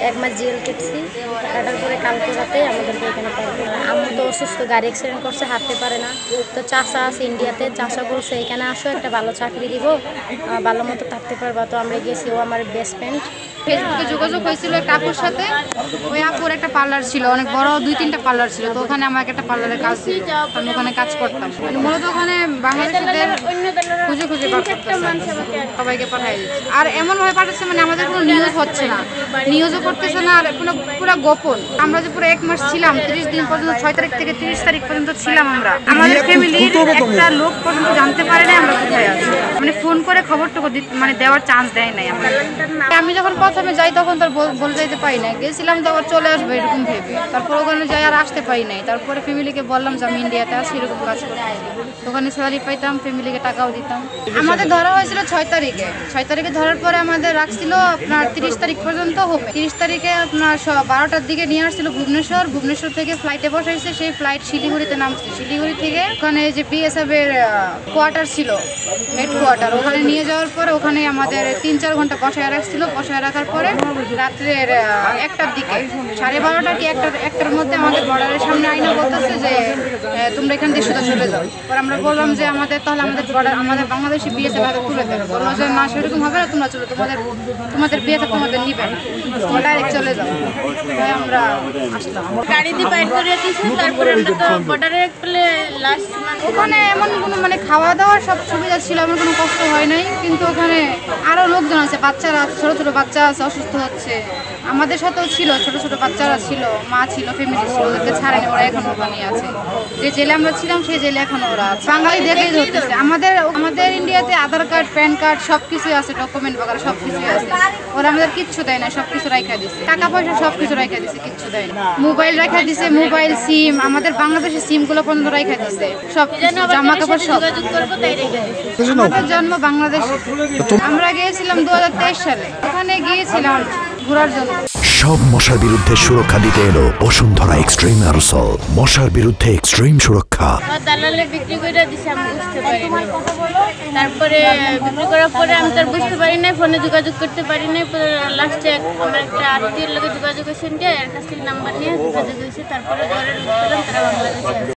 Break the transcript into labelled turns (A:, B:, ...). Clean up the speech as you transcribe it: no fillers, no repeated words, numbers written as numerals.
A: 1 মাস jail কেটেছি। কাটার পরে কালকে রাতে আমাদেরকে এখানে পাঠাবে। আম্মু তো অসুস্থ, গাড়ি অ্যাক্সিডেন্ট করছে, হাঁটতে পারে না। তো চাচা আছে ইন্ডিয়াতে, চাচা বলছে এখানে আসো, একটা ভালো চাকরি দিব, ভালো মতো থাকতে পারবা। তো আমরা গেছি, ও আমার বেস্ট ফ্রেন্ড।
B: ফেসবুকে যোগাযোগ হয়েছিল একটা আপুর সাথে। ওই আপুর একটা পার্লার ছিল, অনেক বড় 2-3টা পার্লার ছিল। তো ওখানে আমাকে একটা পার্লারে কাজ ছিল, আমি ওখানে কাজ করতাম। মানে মূলত ওখানে বাংলাদেশিদের খুঁজে খুঁজে সবাইকে পাঠিয়ে দিচ্ছে। আর এমনভাবে পাঠাচ্ছে মানে আমাদের কোনো নিউজ হচ্ছে না, নিউজও করতেছে না, আর পুরো গোপন। আমরা যে পুরো 1 মাস ছিলাম, 30 দিন পর্যন্ত, 6 তারিখ থেকে 30 তারিখ পর্যন্ত ছিলাম আমরা। আমাদের ফ্যামিলির একটা লোক পর্যন্ত জানতে পারে না আমরা কোথায় আছি। মানে ফোন করে খবরটুকু মানে দেওয়ার চান্স দেয় নাই আমরা। আমি যখন প্রথমে যাই তখন তার বলে যাইতে পারি না, গেছিলাম তো আবার চলে আসবো এরকম ভেবে। তারপর ওখানে যাই আর আসতে পারি নাই। তারপরে ফ্যামিলিকে বললাম যে আমি ইন্ডিয়াতে আছি, এরকম কাজ করতাম। ওখানে স্যালারি পাইতাম, ফ্যামিলিকে টাকাও দিতাম। আমাদের ধরা হয়েছিল 6 তারিখে। 6 তারিখে ধরার পরে আমাদের রাখছিল আপনার 30 তারিখ পর্যন্ত হবে। 30 তারিখে আপনার 12টার দিকে নিয়ে আসছিল ভুবনেশ্বর থেকে ফ্লাইটে বসাইছে। সেই ফ্লাইট শিলিগুড়িতে নামছে। শিলিগুড়ি থেকে ওখানে যে বিএসএফ এর কোয়ার্টার ছিল, হেডকোয়ার্টার, ওখানে নিয়ে যাওয়ার পরে ওখানে আমাদের 3-4 ঘন্টা বসায় রাখছিল। বসায় রাখার পরে রাত্রের 1টার দিকে, 12:30 কি 1টার মধ্যে আমাদের বর্ডারের সামনে আইনা বলতেছে যে তোমরা এখান থেকে সোজা চলে যাও। পরে আমরা বললাম যে তাহলে আমাদের বাংলাদেশি বিএসএফ হাতে তুলে দেবে। বললো যে না, সেরকম হবে না, তোমরা চলো, তোমাদের বিএসএফ তোমাদের নিবে না, তোমরা ডাইরেক্ট চলে যাও। তাই আমরা আসলাম,
C: গাড়ি দিয়ে বাইর করে দিয়েছে। তারপরে আমরা তো বর্ডারে পেলে লাস্ট
B: ওখানে এমন কোনো মানে খাওয়া দাওয়ার সব সুবিধা ছিল, আমার কোনো কষ্ট হয় নাই। কিন্তু ওখানে আরও লোকজন আছে, বাচ্চারা, ছোট ছোট বাচ্চা আছে, অসুস্থ হচ্ছে। আমাদের সাথেও ছিল, ছোট ছোট বাচ্চারা ছিল, মা ছিল, ফ্যামিলি ছিল, ওদেরকে ছাড়েনি, ওরা এখন ওখানে আছে। যে জেলে আমরা ছিলাম সেই জেলে এখন ওরা আছে। বাঙালি দেখেই ধরতেছে। আমাদের ইন্ডিয়াতে আধার কার্ড, প্যান কার্ড সব কিছুই আছে, ডকুমেন্ট বাগারা সব কিছুই আছে। ওরা আমাদের কিচ্ছু দেয় না, সব কিছু রাখা দিছে, টাকা পয়সা সব কিছু রাখা দিছে, কিচ্ছু দেয় না। মোবাইল রাখা দিছে, মোবাইল, সিম, আমাদের বাংলাদেশের সিমগুলো পর্যন্ত রাখা দিছে, সব জামা কাপড় সব। আমাদের জন্ম বাংলাদেশে। আমরা গিয়েছিলাম 2023 সালে, ওখানে গিয়েছিলাম ঘোরার জন্য।
D: সব মশার বিরুদ্ধে সুরক্ষা দিতে এলো বসুন্ধরা এক্সট্রিম অ্যারোসল। মশার বিরুদ্ধে এক্সট্রিম সুরক্ষা।
C: দালালে বিক্রি করে দিছে, আমি বুঝতে পারিনি। তারপরে বিক্রি করার পরে আমি তার বুঝতে পারি নাই, ফোনে যোগাযোগ করতে পারি নাই। লাস্টে আমার একটা আত্মীয়ের লোকের যোগাযোগ হয়েছে, এর কাছ থেকে নাম্বার নিয়ে যোগাযোগ হয়েছে। তারপরে ঘরে ঢুকলাম, তারা বাংলাদেশে।